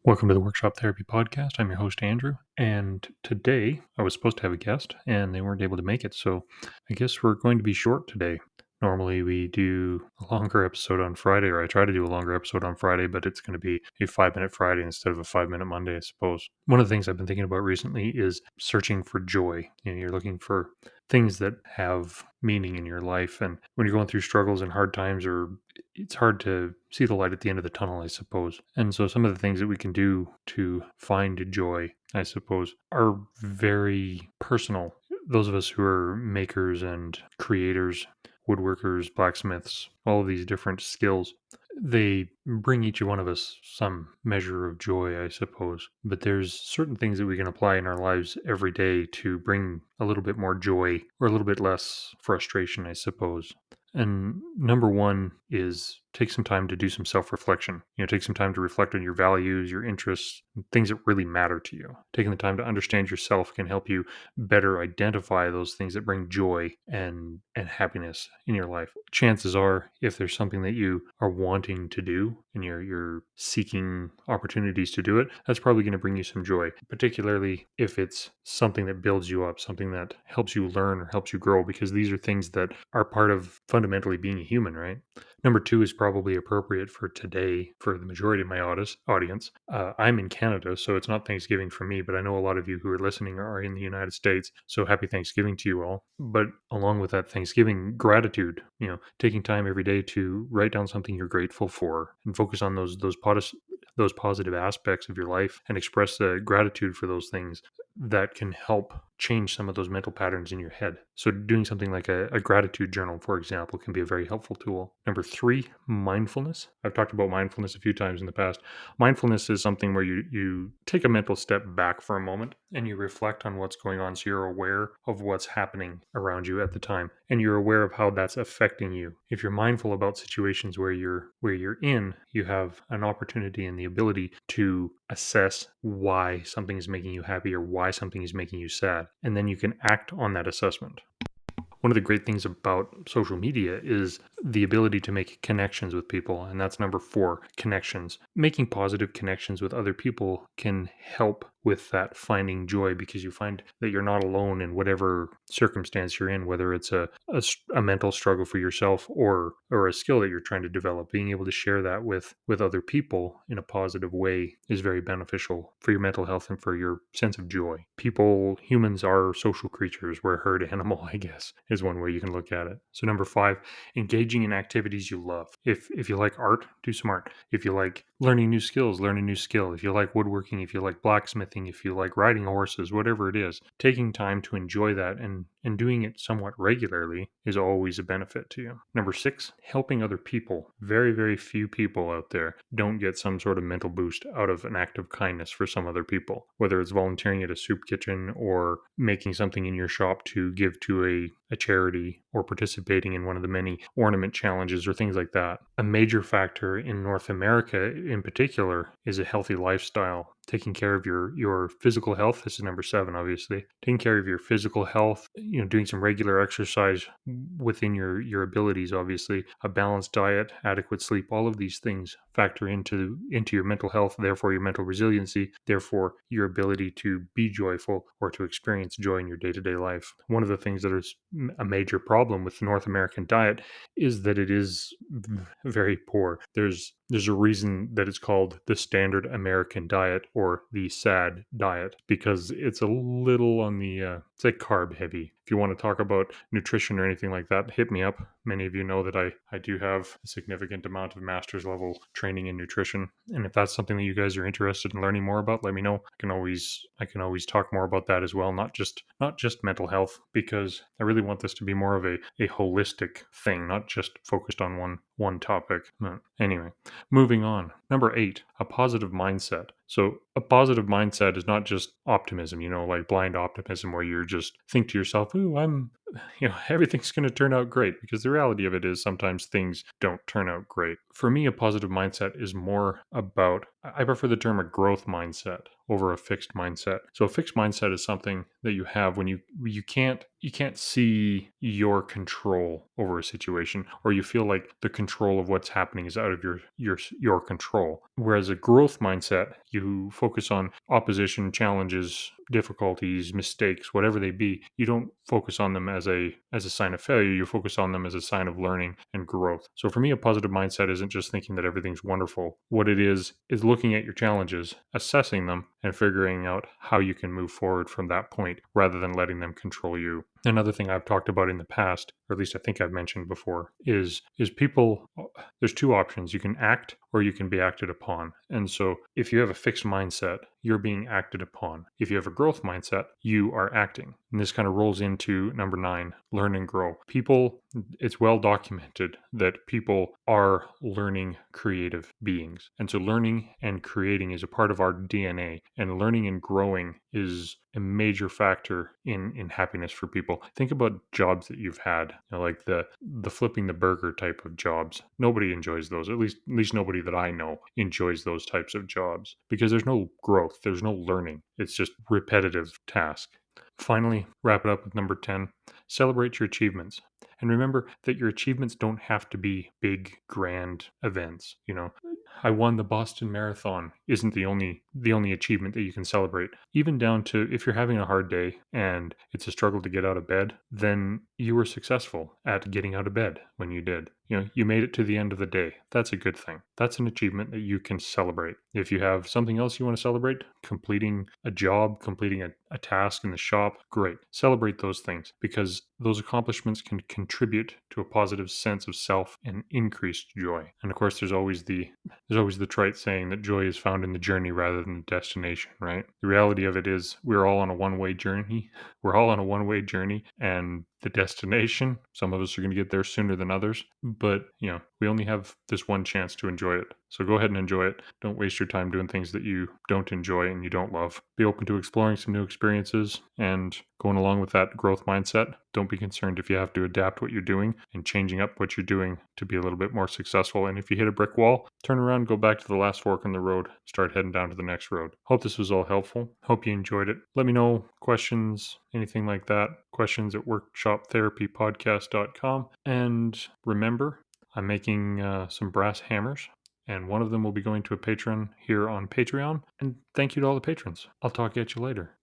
Welcome to the Workshop Therapy Podcast. I'm your host, Andrew. And today I was supposed to have a guest and they weren't able to make it. So I guess we're going to be short today. Normally we do a longer episode on Friday, or I try to do a longer episode on Friday, but it's going to be a 5-minute Friday instead of a 5-minute Monday, I suppose. One of the things I've been thinking about recently is searching for joy. You're looking for things that have meaning in your life. And when you're going through struggles and hard times, or it's hard to see the light at the end of the tunnel, I suppose. And so some of the things that we can do to find joy, I suppose, are very personal. Those of us who are makers and creators, woodworkers, blacksmiths, all of these different skills, they bring each one of us some measure of joy, I suppose. But there's certain things that we can apply in our lives every day to bring a little bit more joy or a little bit less frustration, I suppose. And number one is take some time to do some self-reflection. Take some time to reflect on your values, your interests, things that really matter to you. Taking the time to understand yourself can help you better identify those things that bring joy and happiness in your life. Chances are, if there's something that you are wanting to do and you're seeking opportunities to do it, that's probably going to bring you some joy, particularly if it's something that builds you up, something that helps you learn or helps you grow, because these are things that are part of fundamentally being a human, right? Number two is probably appropriate for today for the majority of my audience. I'm in Canada, so it's not Thanksgiving for me, but I know a lot of you who are listening are in the United States. So happy Thanksgiving to you all. But along with that Thanksgiving, gratitude, taking time every day to write down something you're grateful for and focus on those positive aspects of your life and express gratitude for those things that can help change some of those mental patterns in your head. So doing something like a gratitude journal, for example, can be a very helpful tool. Number three, mindfulness. I've talked about mindfulness a few times in the past. Mindfulness is something where you take a mental step back for a moment and you reflect on what's going on. So you're aware of what's happening around you at the time and you're aware of how that's affecting you. If you're mindful about situations where you're in, you have an opportunity and the ability to assess why something is making you happy or why something is making you sad. And then you can act on that assessment. One of the great things about social media is the ability to make connections with people. And that's number four, connections. Making positive connections with other people can help with that finding joy, because you find that you're not alone in whatever circumstance you're in, whether it's a mental struggle for yourself or a skill that you're trying to develop. Being able to share that with other people in a positive way is very beneficial for your mental health and for your sense of joy. Humans are social creatures. We're a herd animal, I guess, is one way you can look at it. So number five, engaging in activities you love. If you like art, do some art. If you like learning new skills, learn a new skill. If you like woodworking, if you like blacksmithing, if you like riding horses, whatever it is, taking time to enjoy that and doing it somewhat regularly is always a benefit to you. Number six, helping other people. Very, very few people out there don't get some sort of mental boost out of an act of kindness for some other people, whether it's volunteering at a soup kitchen or making something in your shop to give to a charity or participating in one of the many ornament challenges or things like that. A major factor in North America in particular is a healthy lifestyle. Taking care of your physical health. This is number seven, obviously. Taking care of your physical health, doing some regular exercise within your abilities, obviously. A balanced diet, adequate sleep, all of these things factor into your mental health, therefore your mental resiliency, therefore your ability to be joyful or to experience joy in your day-to-day life. One of the things that is a major problem with the North American diet is that it is very poor. There's a reason that it's called the standard American diet or the SAD diet, because it's a little on the it's like carb heavy. If you want to talk about nutrition or anything like that, hit me up. Many of you know that I do have a significant amount of master's level training in nutrition, and if that's something that you guys are interested in learning more about, let me know. I can always talk more about that as well, not just mental health, because I really want this to be more of a holistic thing, not just focused on one topic. But anyway, moving on. Number eight, a positive mindset. So a positive mindset is not just optimism, like blind optimism where you just think to yourself, "Ooh, everything's going to turn out great, because the reality of it is sometimes things don't turn out great. For me, a positive mindset is more about, I prefer the term a growth mindset over a fixed mindset. So a fixed mindset is something that you have when you can't see your control over a situation, or you feel like the control of what's happening is out of your control. Whereas a growth mindset, you focus on opposition, challenges, difficulties, mistakes, whatever they be. You don't focus on them as a sign of failure. You focus on them as a sign of learning and growth. So for me, a positive mindset isn't just thinking that everything's wonderful. What it is looking at your challenges, assessing them, and figuring out how you can move forward from that point rather than letting them control you. Another thing I've talked about in the past, or at least I think I've mentioned before, is people, there's two options. You can act or you can be acted upon. And so if you have a fixed mindset, you're being acted upon. If you have a growth mindset, you are acting. And this kind of rolls into number 9, learn and grow. It's well documented that people are learning creative beings. And so learning and creating is a part of our DNA, and learning and growing is a major factor in happiness for people. Think about jobs that you've had, like the flipping the burger type of jobs. Nobody enjoys those. At least nobody that I know enjoys those types of jobs, because there's no growth, there's no learning. It's just repetitive task. Finally, wrap it up with number 10. Celebrate your achievements. And remember that your achievements don't have to be big, grand events. I won the Boston Marathon isn't the only achievement that you can celebrate. Even down to, if you're having a hard day and it's a struggle to get out of bed, then you were successful at getting out of bed when you did. You made it to the end of the day. That's a good thing. That's an achievement that you can celebrate. If you have something else you want to celebrate, completing a job, completing a task in the shop, great. Celebrate those things, because those accomplishments can contribute to a positive sense of self and increased joy. And of course, there's always the trite saying that joy is found in the journey rather than the destination, right? The reality of it is we're all on a one-way journey. We're all on a one-way journey, and the destination, some of us are going to get there sooner than others, but we only have this one chance to enjoy it. So go ahead and enjoy it. Don't waste your time doing things that you don't enjoy and you don't love. Be open to exploring some new experiences and going along with that growth mindset. Don't be concerned if you have to adapt what you're doing and changing up what you're doing to be a little bit more successful. And if you hit a brick wall, turn around, go back to the last fork in the road, start heading down to the next road. Hope this was all helpful. Hope you enjoyed it. Let me know questions, anything like that. Questions at workshoptherapypodcast.com. And remember, I'm making some brass hammers, and one of them will be going to a patron here on Patreon. And thank you to all the patrons. I'll talk at you later.